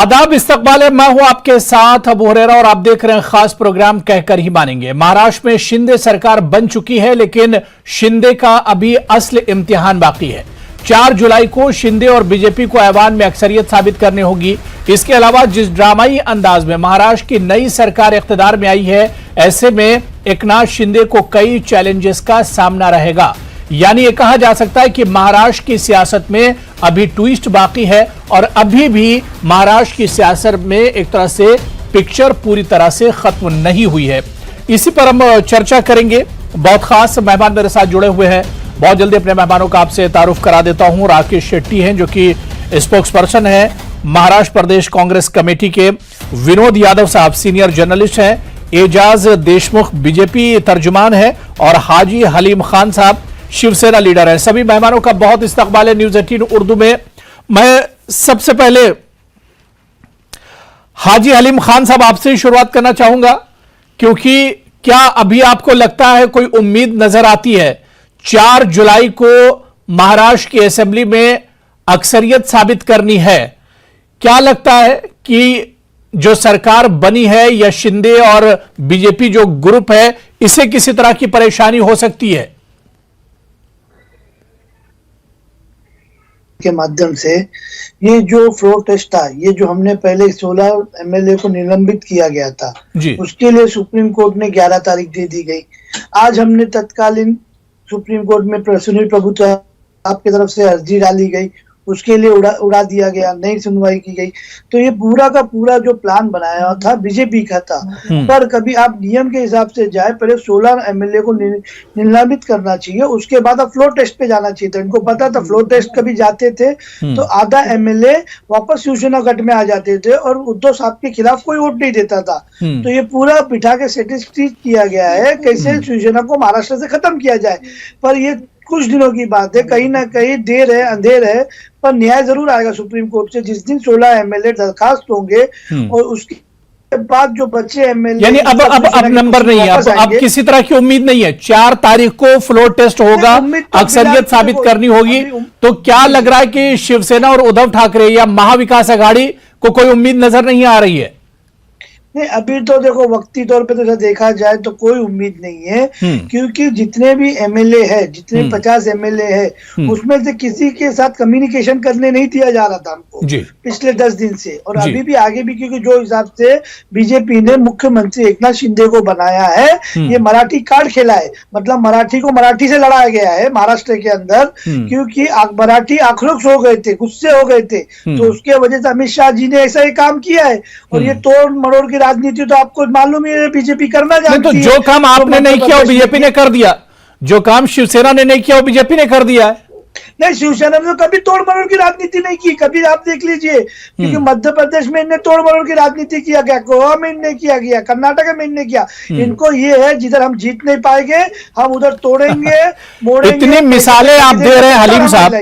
आदाब, इस्तकबाल है। मैं हूं आपके साथ अबू हुरैरा और आप देख रहे हैं खास प्रोग्राम कहकर ही मानेंगे। महाराष्ट्र में शिंदे सरकार बन चुकी है, लेकिन शिंदे का अभी असल इम्तिहान बाकी है। 4 जुलाई को शिंदे और बीजेपी को ऐवान में अक्सरियत साबित करनी होगी। इसके अलावा जिस ड्रामाई अंदाज में महाराष्ट्र की नई सरकार इख्तिदार में आई है, ऐसे में एकनाथ शिंदे को कई चैलेंजेस का सामना रहेगा। यानी यह कहा जा सकता है कि महाराष्ट्र की सियासत में अभी ट्विस्ट बाकी है और अभी भी महाराष्ट्र की सियासत में एक तरह से पिक्चर पूरी तरह से खत्म नहीं हुई है। इसी पर हम चर्चा करेंगे। बहुत खास मेहमान मेरे साथ जुड़े हुए हैं। बहुत जल्दी अपने मेहमानों का आपसे तारुफ करा देता हूं। राकेश शेट्टी हैं, जो कि स्पोक्स पर्सन है महाराष्ट्र प्रदेश कांग्रेस कमेटी के। विनोद यादव साहब सीनियर जर्नलिस्ट हैं। एजाज देशमुख बीजेपी तर्जुमान है और हाजी हलीम खान साहब शिवसेना लीडर है। सभी मेहमानों का बहुत इस्तकबाल है न्यूज 18 उर्दू में। मैं सबसे पहले हाजी हलीम खान साहब आपसे ही शुरुआत करना चाहूंगा, क्योंकि क्या अभी आपको लगता है कोई उम्मीद नजर आती है 4 जुलाई को महाराष्ट्र की असेंबली में अक्सरियत साबित करनी है? क्या लगता है कि जो सरकार बनी है या शिंदे और बीजेपी जो ग्रुप है, इसे किसी तरह की परेशानी हो सकती है? के माध्यम से ये जो फ्लोर टेस्ट था, ये जो हमने पहले 16 एमएलए को निलंबित किया गया था, उसके लिए सुप्रीम कोर्ट ने 11 तारीख दे दी गई। आज हमने तत्कालीन सुप्रीम कोर्ट में सुनील प्रभु आपकी तरफ से अर्जी डाली गई, उसके लिए उड़ा दिया गया, नई सुनवाई की गई। तो ये पूरा का पूरा जो प्लान बनाया था बीजेपी का था। पर कभी आप नियम के हिसाब से जाए, पहले 16 एमएलए को निलंबित करना चाहिए, उसके बाद आप फ्लोर टेस्ट पे जाना चाहिए था। इनको पता था फ्लोर टेस्ट कभी जाते थे तो आधा एमएलए वापस शिवसेना गठ में आ जाते थे और उद्धव साहब के खिलाफ कोई वोट नहीं देता था। तो ये पूरा बिठा के सेटिस्फाइड किया गया है कैसे शिवसेना को महाराष्ट्र से खत्म किया जाए। पर ये कुछ दिनों की बात है, कहीं ना कहीं देर है अंधेर है, पर न्याय जरूर आएगा सुप्रीम कोर्ट से। जिस दिन 16 एमएलए दरखास्त होंगे और उसके बाद जो बच्चे एमएलए, यानी अब नंबर नहीं है, अब किसी तरह की उम्मीद नहीं है। 4 तारीख को फ्लोर टेस्ट होगा, अक्सरियत साबित करनी होगी। तो क्या लग रहा है कि शिवसेना और उद्धव ठाकरे या महाविकास आघाड़ी को कोई उम्मीद नजर नहीं आ रही है? नहीं, अभी तो देखो वक्ती तौर पे तो देखा जाए तो कोई उम्मीद नहीं है, क्योंकि जितने भी एमएलए है, जितने 50 एमएलए है, उसमें से किसी के साथ कम्युनिकेशन करने नहीं दिया जा रहा था हमको पिछले 10 दिन से। और अभी भी आगे भी, क्योंकि जो हिसाब से बीजेपी ने मुख्यमंत्री एकनाथ शिंदे को बनाया है, ये मराठी कार्ड खेला है। मतलब मराठी को मराठी से लड़ाया गया है महाराष्ट्र के अंदर, क्योंकि मराठी आक्रोश हो गए थे, गुस्से हो गए थे। तो उसके वजह से अमित शाह जी ने ऐसा ही काम किया है। और ये तोड़ मरोड़ की राजनीति तो आपको मालूम ही है बीजेपी करना जानती है। तो जो काम आपने नहीं किया वो बीजेपी ने कर दिया, जो काम शिवसेना ने नहीं किया वो बीजेपी ने कर दिया है। नहीं, शिवसेना ने तो कभी तोड़ मरोड़ की राजनीति नहीं की, कभी आप देख लीजिए। क्योंकि मध्य प्रदेश में इन्हें तोड़ मरोड़ की राजनीति किया गया, गोवा में इन्हें किया गया, कर्नाटक में इन्हें किया। इनको ये है जिधर हम जीत नहीं पाएंगे हम उधर तोड़ेंगे मोड़ेंगे। इतनी मिसालें आप दे रहे हैं हलीम साहब,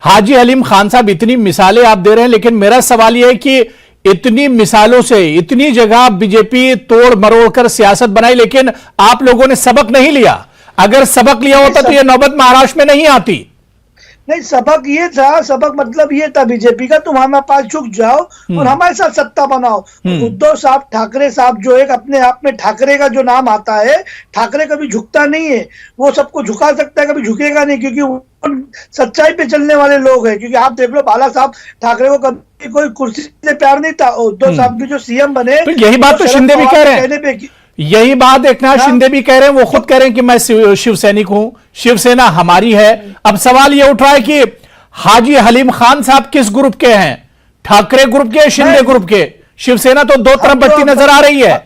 हाजी हलीम खान साहब, इतनी मिसालें आप दे रहे हैं, लेकिन मेरा सवाल यह है कि इतनी मिसालों से इतनी जगह बीजेपी तोड़ मरोड़ कर सियासत बनाई, लेकिन आप लोगों ने सबक नहीं लिया। अगर सबक लिया होता तो यह नौबत महाराष्ट्र में नहीं आती। नहीं, सबक ये था, सबक मतलब ये था बीजेपी का, तुम हमारे पास झुक जाओ और हमारे साथ सत्ता बनाओ। उद्धव साहब ठाकरे साहब जो एक अपने आप में ठाकरे का जो नाम आता है, ठाकरे कभी झुकता नहीं है। वो सबको झुका सकता है, कभी झुकेगा नहीं, क्योंकि सच्चाई पे चलने वाले लोग हैं। क्योंकि आप देख लो बाला साहब ठाकरे को कभी कोई कुर्सी से प्यार नहीं था। उद्धव साहब भी जो सीएम बने, तो यही बात तो शिंदे भी कह रहे हैं, यही बात एकनाथ शिंदे भी कह रहे हैं। वो खुद कह रहे हैं कि मैं शिवसैनिक हूं, शिवसेना हमारी है। अब सवाल यह उठ रहा है कि हाजी हलीम खान साहब किस ग्रुप के हैं? ठाकरे ग्रुप के, शिंदे ग्रुप के? शिवसेना तो दो तरफ बढ़ती नजर आ रही है।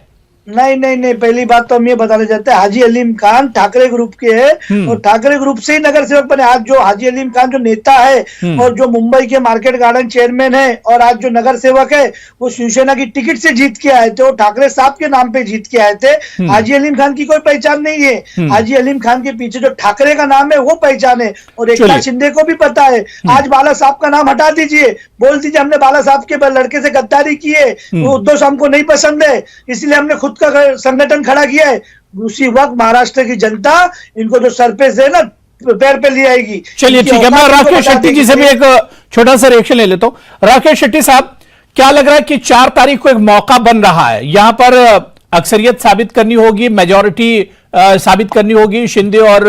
नहीं नहीं नहीं, पहली बात तो हम ये बताना चाहते हैं, हाजी हलीम खान ठाकरे ग्रुप के हैं और ठाकरे ग्रुप से ही नगर सेवक बने। आज जो हाजी हलीम खान जो नेता है और जो मुंबई के मार्केट गार्डन चेयरमैन है और आज जो नगर सेवक है, वो शिवसेना की टिकट से जीत के आए थे और ठाकरे साहब के नाम पे जीत के आए थे। हाजी हलीम खान की कोई पहचान नहीं है। हाजी हलीम खान के पीछे जो ठाकरे का नाम है वो पहचान है। और एकनाथ शिंदे को भी पता है। आज बाला साहब का नाम हटा दीजिए, बोल दीजिए हमने बाला साहब के लड़के से गद्दारी की है, वो उद्धव साहब को नहीं पसंद है, इसलिए हमने खुद का संगठन खड़ा किया है। उसी वक्त महाराष्ट्र की जनता इनको जो सर पे से ना पैर पे ले आएगी। चलिए ठीक है, मैं राकेश शेट्टी जी से भी एक छोटा सा रिएक्शन ले लेता हूं। राकेश शेट्टी साहब, क्या लग रहा है कि 4 तारीख को एक मौका बन रहा है, यहां पर अक्सरियत साबित करनी होगी, मेजॉरिटी साबित करनी होगी शिंदे और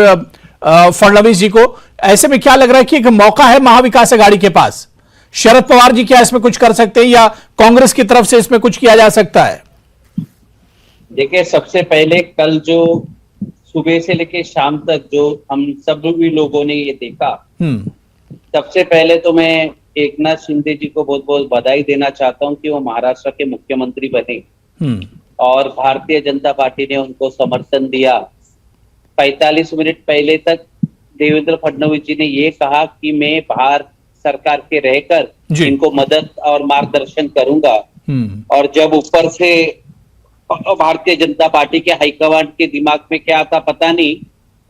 फडणवीस जी को। ऐसे में क्या लग रहा है कि एक मौका है महाविकास आघाड़ी के पास? शरद पवार जी क्या इसमें कुछ कर सकते हैं या कांग्रेस की तरफ से इसमें कुछ किया जा सकता है? देखिए, सबसे पहले कल जो सुबह से लेकर शाम तक जो हम सब भी लोगों ने ये देखा, सबसे पहले तो मैं एकनाथ शिंदे जी को बहुत बहुत बधाई देना चाहता हूं कि वो महाराष्ट्र के मुख्यमंत्री बने और भारतीय जनता पार्टी ने उनको समर्थन दिया। 45 मिनट पहले तक देवेंद्र फडणवीस जी ने ये कहा कि मैं बाहर सरकार के रहकर इनको मदद और मार्गदर्शन करूंगा, और जब ऊपर से भारतीय जनता पार्टी के हाईकमांड के दिमाग में क्या था पता नहीं,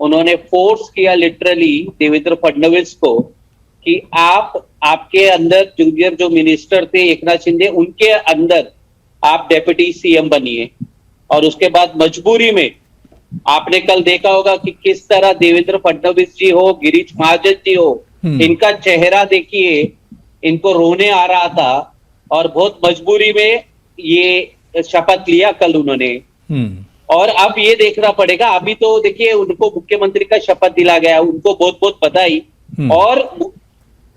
उन्होंने फोर्स किया लिटरली देवेंद्र फडणवीस को कि आपके अंदर जूनियर जो मिनिस्टर थे एकनाथ शिंदे, उनके अंदर आप डेप्यूटी सीएम बनिए। और उसके बाद मजबूरी में आपने कल देखा होगा कि किस तरह देवेंद्र फडणवीस जी हो, गिरीश महाजन जी हो, इनका चेहरा देखिए, इनको रोने आ रहा था और बहुत मजबूरी में ये शपथ लिया कल उन्होंने। और अब ये देखना पड़ेगा, अभी तो देखिए उनको मुख्यमंत्री का शपथ दिला गया, उनको बहुत बहुत बधाई। और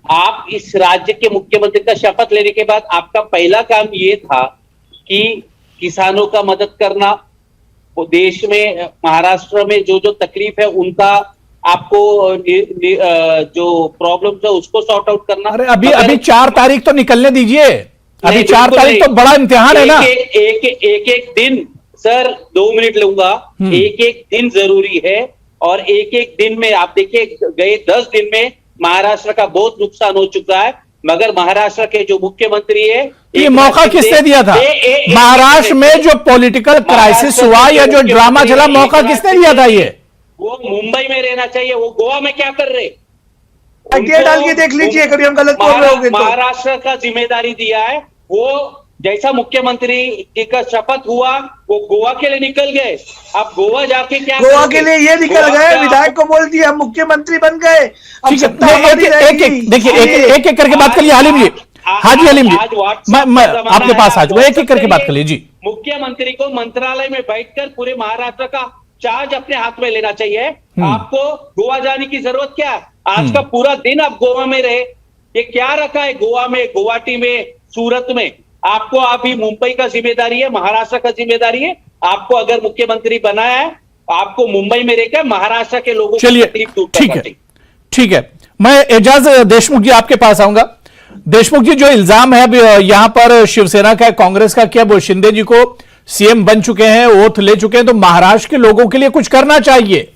आप इस राज्य के मुख्यमंत्री का शपथ लेने के बाद आपका पहला काम ये था कि किसानों का मदद करना, वो देश में महाराष्ट्र में जो जो तकलीफ है उनका आपको जो प्रॉब्लम है उसको सॉर्ट आउट करना। अरे अभी 4 तारीख तो निकलने दीजिए, अभी 4 तारीख तो बड़ा इम्तिहान है ना। एक दिन सर, 2 मिनट लूंगा, एक दिन जरूरी है। और एक दिन में आप देखिए, गए 10 दिन में महाराष्ट्र का बहुत नुकसान हो चुका है, मगर महाराष्ट्र के जो मुख्यमंत्री है, ये मौका किसने दिया था? महाराष्ट्र में जो पॉलिटिकल क्राइसिस हुआ या जो ड्रामा चला, मौका किसने दिया था? ये वो मुंबई में रहना चाहिए, वो गोवा में क्या कर रहे? डाल के देख लीजिए, कभी हम गलत बोल रहे होंगे तो। महाराष्ट्र का जिम्मेदारी दिया है, वो जैसा मुख्यमंत्री का शपथ हुआ वो गोवा के लिए निकल गए। अब गोवा जाके क्या गोवा के लिए ये निकल गए, विधायक को बोल दिया, मुख्यमंत्री बन गए। देखिए एक एक करके बात करिए हालिम जी। हाँ जी हलीम जी, मैं आपके पास आ जाऊंगा, एक एक करके बात कर लीजिए जी। मुख्यमंत्री को मंत्रालय में बैठकर पूरे महाराष्ट्र का चार्ज अपने हाथ में लेना चाहिए। आपको गोवा जाने की जरूरत क्या है? आज का पूरा दिन आप गोवा में रहे, ये क्या रखा है गोवा में, गुवाहाटी में, सूरत में? आपको अभी मुंबई का जिम्मेदारी है, महाराष्ट्र का जिम्मेदारी है। आपको अगर मुख्यमंत्री बनाया है, आपको मुंबई में रहकर महाराष्ट्र के लोगों को तकलीफ दूर करना चाहिए। ठीक है, मैं एजाज देशमुख जी आपके पास आऊंगा। देशमुख जी, जो इल्जाम है अब यहां पर शिवसेना का, कांग्रेस का, क्या वो शिंदे जी को सीएम बन चुके हैं, ओथ ले चुके हैं, तो महाराष्ट्र के लोगों के लिए कुछ करना चाहिए,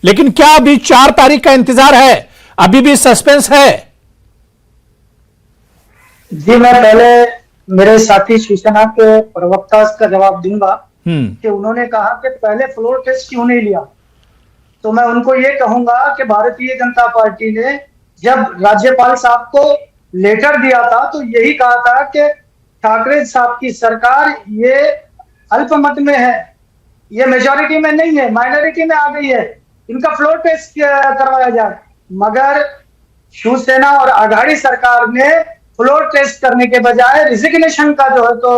लेकिन क्या अभी 4 तारीख का इंतजार है? अभी भी सस्पेंस है? जी, मैं पहले मेरे साथी शिवसेना के प्रवक्ता का जवाब दूंगा कि उन्होंने कहा कि पहले फ्लोर टेस्ट क्यों नहीं लिया। तो मैं उनको ये कहूंगा कि भारतीय जनता पार्टी ने जब राज्यपाल साहब को लेटर दिया था तो यही कहा था कि ठाकरे साहब की सरकार ये अल्पमत में है, ये मेजॉरिटी में नहीं है, माइनॉरिटी में आ गई है, इनका फ्लोर टेस्ट करवाया जाए। मगर शिवसेना और आघाड़ी सरकार ने फ्लोर टेस्ट करने के बजाय रिजिग्नेशन का जो है तो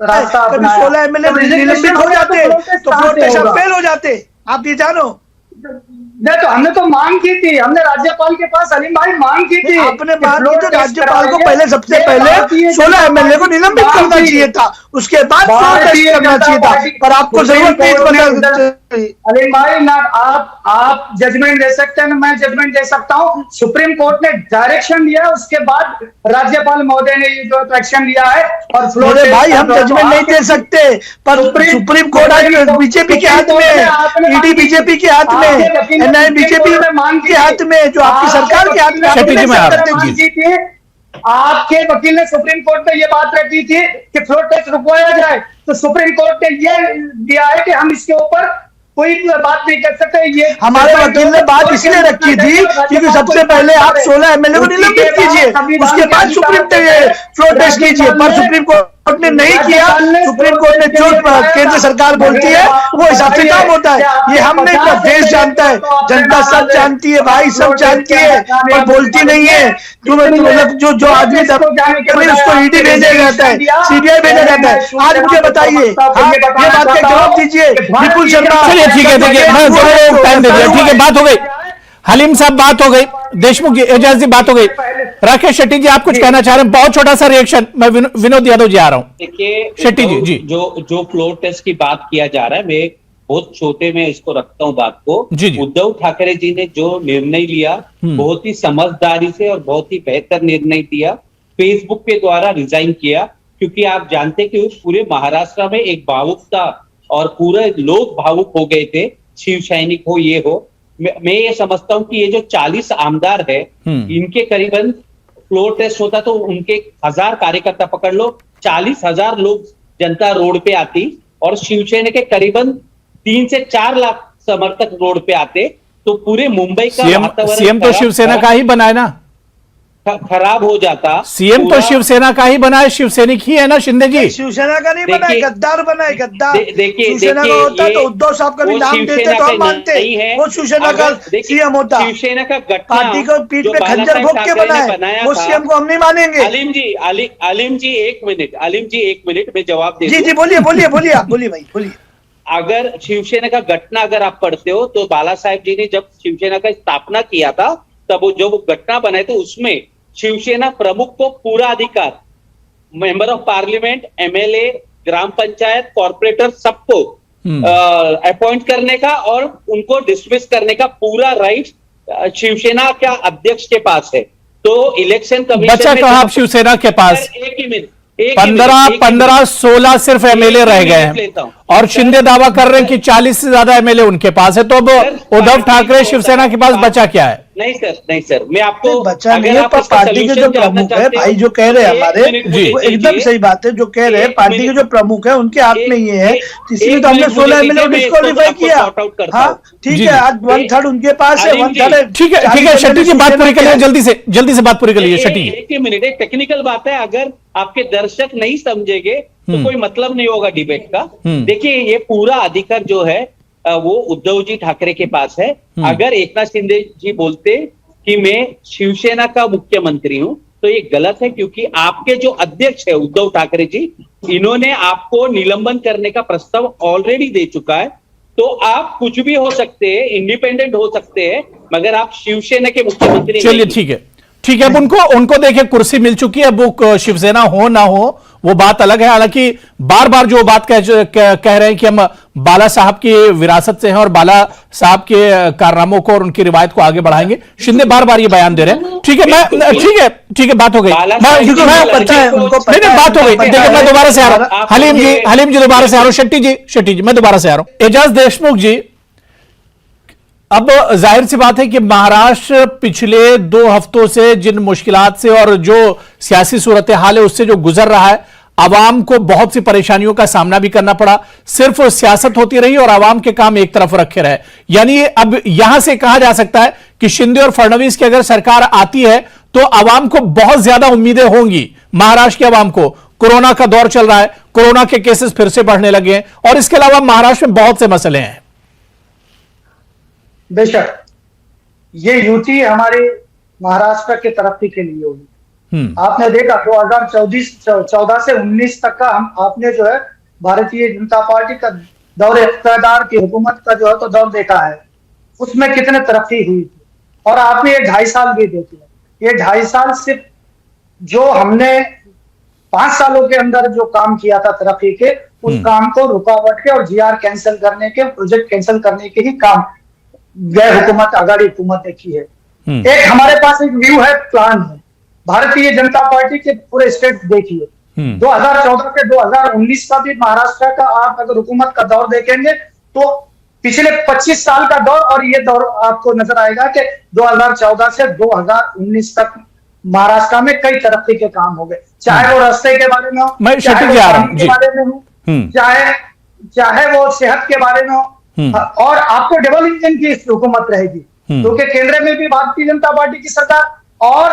रास्ता अपनाया। 16 एमएलए निलंबित हो जाते तो फ्लोर टेस्ट फेल हो जाते, आप ये जानो। नहीं तो हमने तो मांग की थी, हमने राज्यपाल के पास हलीम भाई मांग की थी। आपने बात की तो राज्यपाल को पहले, सबसे पहले 16 एमएलए को निलंबित करना चाहिए था, उसके बाद फ्लोर टेस्ट करना चाहिए था, पर आपको जरूरत नहीं। हलीम भाई, ना आप जजमेंट दे सकते हैं, मैं जजमेंट दे सकता हूँ। सुप्रीम कोर्ट ने डायरेक्शन दिया, उसके बाद राज्यपाल महोदय ने ये जो एक्शन लिया है। और फ्लोर भाई हम जजमेंट नहीं दे सकते, पर सुप्रीम कोर्ट आज बीजेपी के हाथ में, ईडी बीजेपी के हाथ में, एनआई बीजेपी के हाथ में, जो आपकी सरकार के हाथ में। आपके वकील ने सुप्रीम कोर्ट में ये बात रखी थी कि फ्लोर टेस्ट रुकवाया जाए, तो सुप्रीम कोर्ट ने ये दिया है कि हम इसके ऊपर कोई बात नहीं कर सकते। ये हमारे वकील ने बात इसलिए रखी थी क्योंकि सबसे पहले आप 16 एमएलए को निलंबित कीजिए, उसके बाद सुप्रीम फ्लोर टेस्ट कीजिए, पर सुप्रीम कोर्ट कोर्ट ने नहीं किया, सुप्रीम कोर्ट ने जो केंद्र सरकार बोलती है वो हिसाब से काम होता है। ये हम नहीं, देश जानता है, जनता सब जानती है भाई, सब जानती है, पर बोलती नहीं है। जो आदमी उसको ईडी भेजा जाता है, सीबीआई भेजा जाता है। आज मुझे बताइए, ये बात का जवाब दीजिए विपुल शर्मा। चलिए ठीक है, देखिए मैं टाइम दे दिया, ठीक है, बात हो गई। हलीम साहब बात हो गई, देशमुख जी, एजाज जी बात हो गई। राकेश शेट्टी जी आप कुछ कहना चाह रहे हैं? बहुत छोटा सा रिएक्शन, मैं विनोद यादव जी आ रहा हूं। देखिए शेट्टी जी, जो फ्लोर टेस्ट की बात किया जा रहा है, मैं बहुत छोटे में इसको रखता हूं बात को। उद्धव ठाकरे जी ने जो निर्णय लिया बहुत ही समझदारी से और बहुत ही बेहतर निर्णय दिया। फेसबुक के द्वारा रिजाइन किया, क्योंकि आप जानते कि पूरे महाराष्ट्र में एक भावुकता और पूरे लोग भावुक हो गए थे, शिव सैनिक हो ये हो। मैं ये समझता हूं कि ये जो 40 आमदार है, इनके करीबन फ्लोर टेस्ट होता तो उनके 1000 कार्यकर्ता पकड़ लो, 40,000 लोग जनता रोड पे आती और शिवसेना के करीबन 3 से 4 लाख समर्थक रोड पे आते, तो पूरे मुंबई का वातावरण सीएम तो शिवसेना का ही बना है ना, खराब हो जाता। सीएम तो शिवसेना का ही बना है, शिवसैनिक ही है ना शिंदे जी। शिवसेना का नहीं बना है, गद्दार बना है, गद्दार। शिवसेना का होता तो उद्धव साहब का भी नाम देते तो हम मानते, वो शिवसेना का सीएम होता। शिवसेना का गठन पार्टी को पीठ पे खंजर भोंक के बनाया, वो सीएम को हम नहीं मानेंगे। अलीम जी एक मिनट में जवाब दे। जी बोलिए बोलिए भाई बोलिए। अगर शिवसेना का घटना अगर आप पढ़ते हो तो बाला साहेब जी ने जब शिवसेना का स्थापना किया था, तब वो जो घटना बनाए थे उसमें शिवसेना प्रमुख को पूरा अधिकार, member of parliament, MLA, gram panchayat, corporator, सबको अपॉइंट करने का और उनको डिसमिस करने का पूरा राइट शिवसेना का अध्यक्ष के पास है। तो इलेक्शन कमीशन बचा कहाँ आप शिवसेना के पास? 15-16 सिर्फ एमएलए रह गए हैं और शिंदे दावा कर रहे हैं कि 40 से ज्यादा एमएलए उनके पास है। तो अब उद्धव ठाकरे शिवसेना के पास बचा क्या है? नहीं सर, मैं आपको बचा नहीं है, पर पार्टी के जो प्रमुख है भाई, जो कह रहे हैं हमारे, वो एकदम सही बात है। जो कह रहे हैं पार्टी के जो प्रमुख है उनके हाथ में ये है, इसलिए तो हमने 16 एमएलए डिस्क्वालीफाई किया। हाँ ठीक है, आज 1/3 उनके पास है, 1/3। ठीक है शेट्टी जी बात पूरी कर लीजिए, जल्दी से बात पूरी कर लीजिए शेट्टी जी। एक मिनट, एक टेक्निकल बात है, अगर आपके दर्शक नहीं समझेंगे तो कोई मतलब नहीं होगा डिबेट का। देखिए ये पूरा अधिकार जो है वो उद्धव जी ठाकरे के पास है। अगर एकनाथ शिंदे जी बोलते कि मैं शिवसेना का मुख्यमंत्री हूं तो ये गलत है, क्योंकि आपके जो अध्यक्ष है उद्धव ठाकरे जी, इन्होंने आपको निलंबन करने का प्रस्ताव ऑलरेडी दे चुका है। तो आप कुछ भी हो सकते हैं, इंडिपेंडेंट हो सकते हैं, मगर आप शिवसेना के मुख्यमंत्री। चलिए ठीक है, अब उनको देखिए कुर्सी मिल चुकी है। अब वो शिवसेना हो ना हो वो बात अलग है। हालांकि बार बार जो बात कह रहे हैं कि हम बाला साहब की विरासत से हैं और बाला साहब के कारनामों को और उनकी रिवायत को आगे बढ़ाएंगे, शिंदे बार बार ये बयान दे रहे हैं। ठीक है, बात हो गई, बात हो गई। देखिए मैं दोबारा से आ रहा हूं, हलीम जी दोबारा से आ रहा हूं, शेट्टी जी मैं दोबारा से आ रहा हूं। एजाज देशमुख जी, अब जाहिर सी बात है कि महाराष्ट्र पिछले 2 हफ्तों से जिन मुश्किलात से और जो सियासी सूरत हाल है उससे जो गुजर रहा है, आवाम को बहुत सी परेशानियों का सामना भी करना पड़ा। सिर्फ सियासत होती रही और आवाम के काम एक तरफ रखे रहे। यानी अब यहां से कहा जा सकता है कि शिंदे और फडणवीस की अगर सरकार आती है तो आवाम को बहुत ज्यादा उम्मीदें होंगी। महाराष्ट्र के आवाम को कोरोना का दौर चल रहा है, कोरोना के केसेस फिर से बढ़ने लगे हैं और इसके अलावा महाराष्ट्र में बहुत से मसले हैं। बेशक ये युति हमारे महाराष्ट्र के तरक्की के लिए होगी। आपने देखा 2014 से 19 तक का आपने जो है भारतीय जनता पार्टी का दौर इख्तियार की हुकूमत का जो है तो दौर देखा है, उसमें कितने तरक्की हुई थी। और आपने ये 2.5 साल भी देखे, ये 2.5 साल सिर्फ जो हमने 5 सालों के अंदर जो काम किया था तरक्की के, उस काम को रुकावट के और जीआर कैंसिल करने के, प्रोजेक्ट कैंसिल करने के ही काम गैर हुकूमत आघाड़ी हुकूमत ने की है। एक हमारे पास एक व्यू है, प्लान है। भारतीय जनता पार्टी के पूरे स्टेट देखिए, 2014 के 2019 का भी महाराष्ट्र का आप अगर हुकूमत का दौर देखेंगे तो पिछले 25 साल का दौर, और ये दौर आपको नजर आएगा कि 2014 से 2019 तक महाराष्ट्र में कई तरक्की के काम हो गए, चाहे वो रास्ते के बारे में हो, चाहे वो पानी के बारे में हो, चाहे वो सेहत के बारे में हो। और आपको डबल इंजन की हुकूमत रहेगी, क्योंकि केंद्र में भी भारतीय जनता पार्टी की सरकार और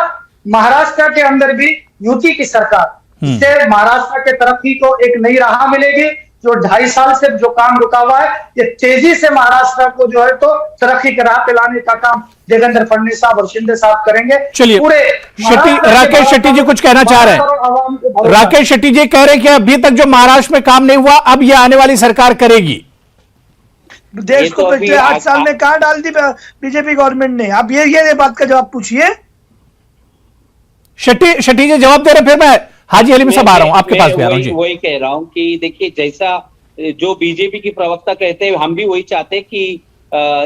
महाराष्ट्र के अंदर भी युति की सरकार। इससे महाराष्ट्र के तरक्की को एक नई राह मिलेगी। जो 2.5 साल से जो काम रुका हुआ है, ये तेजी से महाराष्ट्र को जो है तो तरक्की के राह पे लाने का काम देवेंद्र फडणवीस साहब और शिंदे साहब करेंगे। चलिए, पूरे राकेश शेट्टी जी कुछ कहना चाह रहे हैं। राकेश शेट्टी जी कह रहे हैं कि अभी तक जो महाराष्ट्र में काम नहीं हुआ, अब ये आने वाली सरकार करेगी। देश को पिछले 8 साल में कहां डाल दी बीजेपी गवर्नमेंट ने? आप ये बात का जवाब पूछिए। शेट्टी जी जवाब दे रहे, फिर मैं हाजी हलीम साहब आ रहा हूं, आपके पास भी आ रहा हूं जी। वही कह रहा हूं कि देखिए, जैसा जो बीजेपी की प्रवक्ता कहते हैं, हम भी वही चाहते हैं कि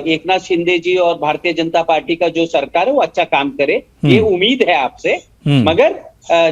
एकनाथ शिंदे जी और भारतीय जनता पार्टी का जो सरकार है वो अच्छा काम करे, ये उम्मीद है आपसे। मगर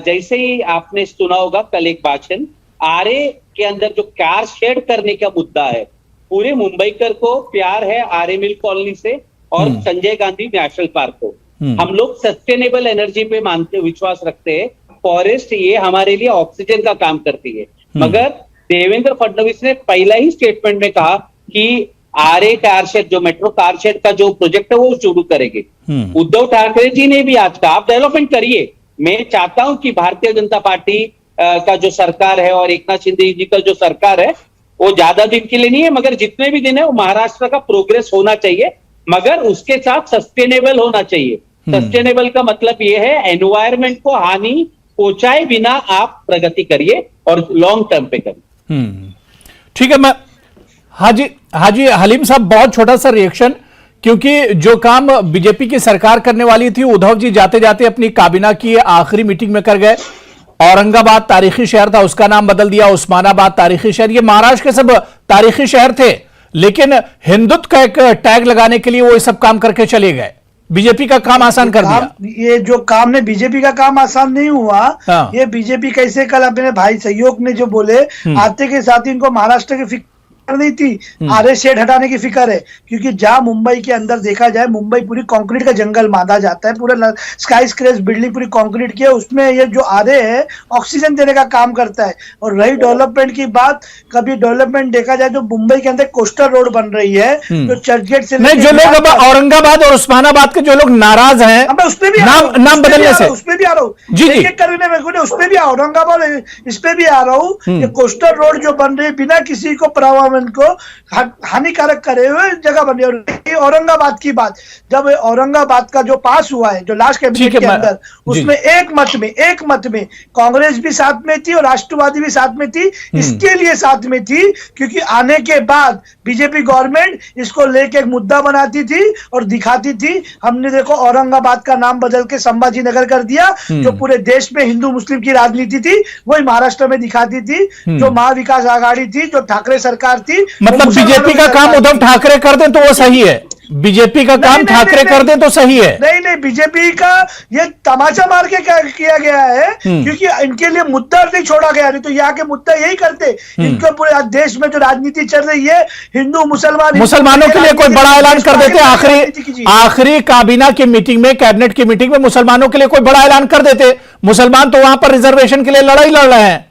जैसे ही आपने सुना होगा कल एक भाषण, आरए के अंदर जो कार शेड करने का मुद्दा है, पूरे मुंबईकर को प्यार है आरए मिल कॉलोनी से और संजय गांधी नेशनल पार्क को। हम लोग सस्टेनेबल एनर्जी पे मानते, विश्वास रखते हैं। फॉरेस्ट ये हमारे लिए ऑक्सीजन का काम करती है। मगर देवेंद्र फडणवीस ने पहला ही स्टेटमेंट में कहा कि आरए कार शेड, जो मेट्रो कार शेड का जो प्रोजेक्ट है वो शुरू करेंगे। उद्धव ठाकरे जी ने भी आज कहा आप डेवलपमेंट करिए। मैं चाहता हूं कि भारतीय जनता पार्टी का जो सरकार है और एकनाथ शिंदे जी का जो सरकार है वो ज्यादा दिन के लिए नहीं है, मगर जितने भी दिन है वो महाराष्ट्र का प्रोग्रेस होना चाहिए, मगर उसके साथ सस्टेनेबल होना चाहिए। सस्टेनेबल का मतलब ये है एनवायरमेंट को हानि पहुंचाए बिना आप प्रगति करिए और लॉन्ग टर्म पे करिए। ठीक है, मैं हाजी हलीम साहब बहुत छोटा सा रिएक्शन, क्योंकि जो काम बीजेपी की सरकार करने वाली थी, उद्धव जी जाते जाते अपनी काबीना की आखिरी मीटिंग में कर गए। औरंगाबाद तारीखी शहर था, उसका नाम बदल दिया उस्मानाबाद तारीखी शहर। ये महाराष्ट्र के सब तारीखी शहर थे, लेकिन हिंदुत्व का एक टैग लगाने के लिए वो सब काम करके चले गए। बीजेपी का काम आसान कर दिया। ये जो काम ने बीजेपी का काम आसान नहीं हुआ। हाँ। ये बीजेपी कैसे, कल अपने भाई सहयोग ने जो बोले, आते के साथ इनको महाराष्ट्र की फिक्र नहीं थी, आरए शेड हटाने की फिक्र है। क्योंकि जहां मुंबई के अंदर देखा जाए, मुंबई पूरी कंक्रीट का जंगल माना जाता है, पूरा स्काई स्क्रेच बिल्डिंग पूरी कंक्रीट की है। उसमें ये जो आरए है ऑक्सीजन देने का काम करता है। और रही डेवलपमेंट की बात, कभी डेवलपमेंट देखा जाए जो मुंबई के अंदर कोस्टल रोड बन रही है, जो चर्चगेट से नहीं, जो लोग अब औरंगाबाद और उस्मानाबाद के जो लोग नाराज हैं, उसपे भी नाम बदलने से, उसपे भी आ रहा हूँ जी जी करने में, उसपे भी औरंगाबाद इस पे भी आ रहा हूँ। ये कोस्टल रोड जो बन रही है बिना किसी को को हानिकारक करे हुए जगह बनी। और औरंगाबाद की बात, जब औरंगाबाद का जो पास हुआ है, जो लास्ट कैबिनेट के अंदर, उसमें एक मत में कांग्रेस भी साथ में थी और राष्ट्रवादी भी साथ में थी। इसके लिए साथ में थी क्योंकि आने के बाद बीजेपी गवर्नमेंट इसको लेके एक मुद्दा बनाती थी और दिखाती थी। हमने देखो औरंगाबाद का नाम बदल के संभाजी नगर कर दिया। जो पूरे देश में हिंदू मुस्लिम की राजनीति थी वही महाराष्ट्र में दिखाती थी। जो महाविकास आघाड़ी थी, जो ठाकरे सरकार थी, मतलब बीजेपी का काम उद्धव ठाकरे कर दें तो वो सही है। बीजेपी का काम ठाकरे कर दें तो सही है। नहीं, बीजेपी का ये तमाचा मार के किया गया है, क्योंकि इनके लिए मुद्दा नहीं छोड़ा गया। नहीं तो यहाँ के मुद्दा यही करते। इनके पूरे देश में जो राजनीति चल रही है, हिंदू मुसलमानों के लिए कोई बड़ा ऐलान कर देते। आखिरी काबीना की मीटिंग में, कैबिनेट की मीटिंग में मुसलमानों के लिए कोई बड़ा ऐलान कर देते। मुसलमान तो वहां पर रिजर्वेशन के लिए लड़ाई लड़ रहे हैं।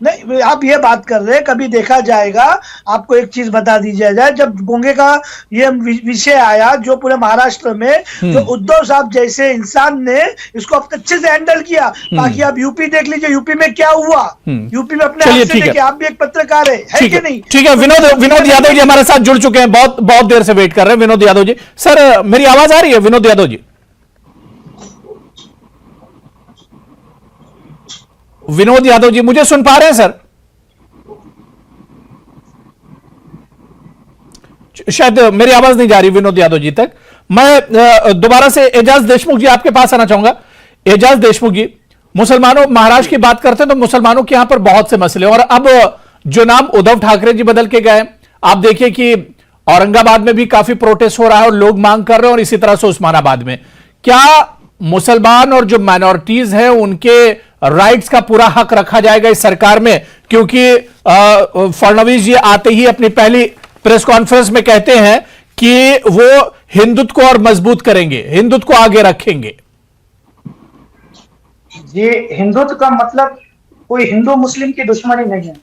नहीं, आप ये बात कर रहे हैं, कभी देखा जाएगा। आपको एक चीज बता दी जाए, जब गोंगे का ये विषय आया, जो पूरे महाराष्ट्र में, तो उद्धव साहब जैसे इंसान ने इसको अच्छे से हैंडल किया। बाकी आप यूपी देख लीजिए, यूपी में क्या हुआ। यूपी में अपने हाथ से देखिए, आप भी एक पत्रकार है कि नहीं? ठीक है, विनोद यादव जी हमारे साथ जुड़ चुके हैं, बहुत देर से वेट कर रहे हैं। विनोद यादव जी, सर मेरी आवाज आ रही है? विनोद यादव जी, विनोद यादव जी मुझे सुन पा रहे हैं सर? शायद मेरी आवाज नहीं जा रही विनोद यादव जी तक। मैं दोबारा से एजाज देशमुख जी आपके पास आना चाहूंगा। एजाज देशमुख जी, मुसलमानों, महाराष्ट्र की बात करते हैं तो मुसलमानों के यहां पर बहुत से मसले, और अब जो नाम उद्धव ठाकरे जी बदल के गए, आप देखिए कि औरंगाबाद में भी काफी प्रोटेस्ट हो रहा है और लोग मांग कर रहे हैं, और इसी तरह से उस्मानाबाद में। क्या मुसलमान और जो माइनॉरिटीज हैं उनके राइट्स का पूरा हक रखा जाएगा इस सरकार में? क्योंकि फडणवीस जी आते ही अपनी पहली प्रेस कॉन्फ्रेंस में कहते हैं कि वो हिंदुत्व को और मजबूत करेंगे, हिंदुत्व को आगे रखेंगे। ये हिंदुत्व का मतलब कोई हिंदू मुस्लिम की दुश्मनी नहीं है।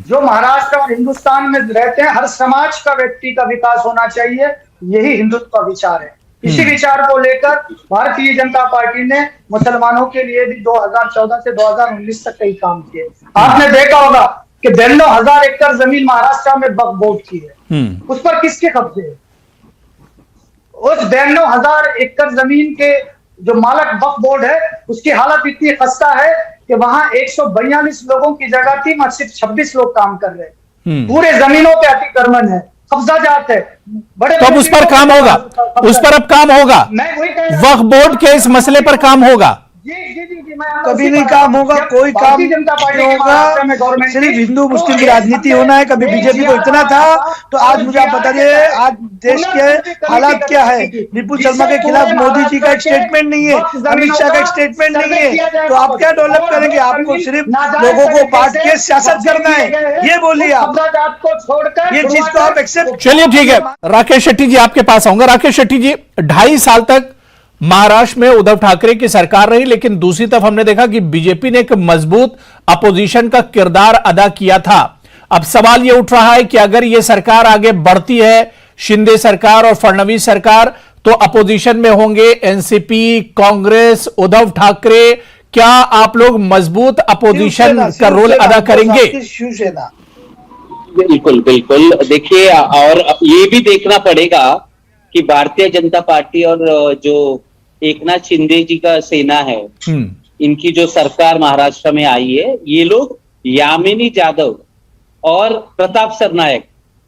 जो महाराष्ट्र और हिंदुस्तान में रहते हैं, हर समाज का, व्यक्ति का विकास होना चाहिए, यही हिंदुत्व का विचार है। इसी विचार को लेकर भारतीय जनता पार्टी ने मुसलमानों के लिए भी 2014 से 2019 तक कई काम किए। आपने देखा होगा कि 92,000 एकड़ जमीन महाराष्ट्र में वक्फ बोर्ड की है, उस पर किसके कब्जे है? उस 92,000 एकड़ जमीन के जो मालक वक्फ बोर्ड है उसकी हालत इतनी खस्ता है कि वहां 142 लोगों की जगह थी, वहां सिर्फ 26 लोग काम कर रहे हैं। पूरे जमीनों पे अतिक्रमण है, कब्जा जात है। बड़े तो अब उस पर काम होगा, उस पर अब काम होगा, मैं वही कह रहा हूं, वक्फ बोर्ड के इस मसले पर काम होगा। कभी नहीं काम होगा, कोई काम नहीं होगा। सिर्फ हिंदू मुस्लिम की राजनीति होना है। कभी बीजेपी को इतना था तो आज मुझे आप बताइए आज देश के हालात क्या है। विपुल शर्मा के खिलाफ मोदी जी का एक स्टेटमेंट नहीं है, अमित शाह का एक स्टेटमेंट नहीं है, तो आप क्या डेवलप करेंगे? आपको सिर्फ लोगों को बांट के सियासत करना है, ये बोलिए आप, ये चीज को आप एक्सेप्ट। चलिए ठीक है, राकेश शेट्टी जी आपके पास आऊंगा। राकेश शेट्टी जी, 2.5 साल तक महाराष्ट्र में उद्धव ठाकरे की सरकार रही, लेकिन दूसरी तरफ हमने देखा कि बीजेपी ने एक मजबूत अपोजिशन का किरदार अदा किया था। अब सवाल यह उठ रहा है कि अगर यह सरकार आगे बढ़ती है, शिंदे सरकार और फडणवीस सरकार, तो अपोजिशन में होंगे एनसीपी, कांग्रेस, उद्धव ठाकरे। क्या आप लोग मजबूत अपोजिशन का रोल अदा करेंगे? शिवसेना बिल्कुल बिल्कुल। देखिए, और ये भी देखना पड़ेगा कि भारतीय जनता पार्टी और जो एकनाथ शिंदे जी का सेना है, इनकी जो सरकार महाराष्ट्र में आई है, ये लोग यामिनी जाधव और प्रताप सरनायक,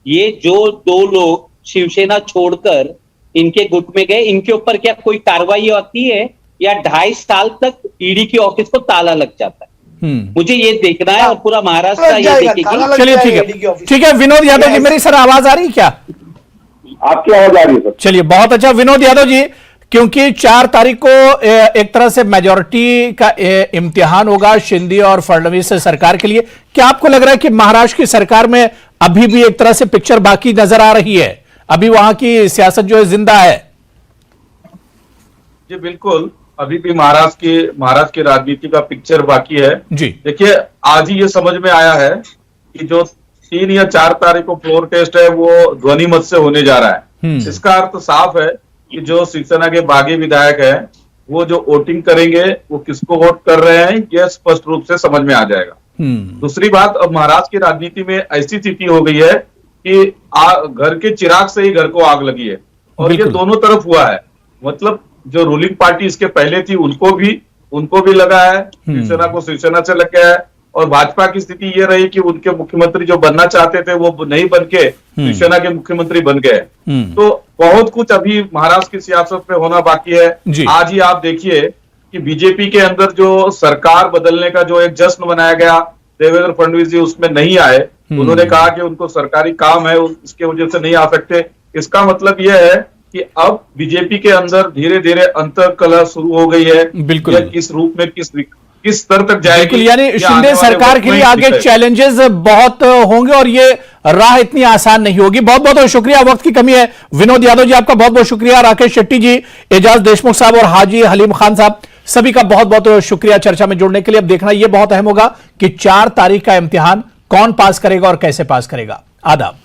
ये जो 2 लोग शिवसेना छोड़कर इनके गुट में गए, इनके ऊपर क्या कोई कार्रवाई होती है या 2.5 साल तक ईडी के ऑफिस को ताला लग जाता है? मुझे ये देखना है और पूरा महाराष्ट्र ये देखेगी। चलिए ठीक है विनोद यादव जी, मेरी सर आवाज आ रही है क्या? आपकी आवाज आ रही है सर। चलिए बहुत अच्छा विनोद यादव जी, क्योंकि 4 तारीख को एक तरह से मेजॉरिटी का इम्तिहान होगा शिंदे और फडणवीस सरकार के लिए। क्या आपको लग रहा है कि महाराष्ट्र की सरकार में अभी भी एक तरह से पिक्चर बाकी नजर आ रही है? अभी वहां की सियासत जो है जिंदा है? जी बिल्कुल, अभी भी महाराष्ट्र की राजनीति का पिक्चर बाकी है जी। देखिए, आज ही ये समझ में आया है कि जो 3 या 4 तारीख को फ्लोर टेस्ट है वो ध्वनि मत से होने जा रहा है। इसका अर्थ साफ है कि जो शिवसेना के बागी विधायक हैं वो जो वोटिंग करेंगे वो किसको वोट कर रहे हैं ये स्पष्ट रूप से समझ में आ जाएगा। दूसरी बात, अब महाराष्ट्र की राजनीति में ऐसी स्थिति हो गई है कि घर के चिराग से ही घर को आग लगी है, और ये दोनों तरफ हुआ है। मतलब जो रूलिंग पार्टी इसके पहले थी उनको भी लगा है, शिवसेना को शिवसेना से लग गया है, और भाजपा की स्थिति ये रही कि उनके मुख्यमंत्री जो बनना चाहते थे वो नहीं बन के शिवसेना के मुख्यमंत्री बन गए। तो बहुत कुछ अभी महाराष्ट्र की सियासत में होना बाकी है। आज ही आप देखिए कि बीजेपी के अंदर जो सरकार बदलने का जो एक जश्न मनाया गया, देवेंद्र फडणवीस जी उसमें नहीं आए। उन्होंने कहा कि उनको सरकारी काम है, इसके वजह से नहीं आ सकते। इसका मतलब यह है कि अब बीजेपी के अंदर धीरे धीरे अंतर्कलह शुरू हो गई है। बिल्कुल, किस रूप में किस स्तर तक जाएगी, यानी शिंदे सरकार के लिए आगे चैलेंजेस बहुत होंगे और ये राह इतनी आसान नहीं होगी। बहुत बहुत शुक्रिया, वक्त की कमी है। विनोद यादव जी आपका बहुत बहुत शुक्रिया, राकेश शेट्टी जी, एजाज देशमुख साहब और हाजी हलीम खान साहब, सभी का बहुत बहुत शुक्रिया चर्चा में जुड़ने के लिए। अब देखना यह बहुत अहम होगा कि 4 तारीख का इम्तिहान कौन पास करेगा और कैसे पास करेगा। आदाब।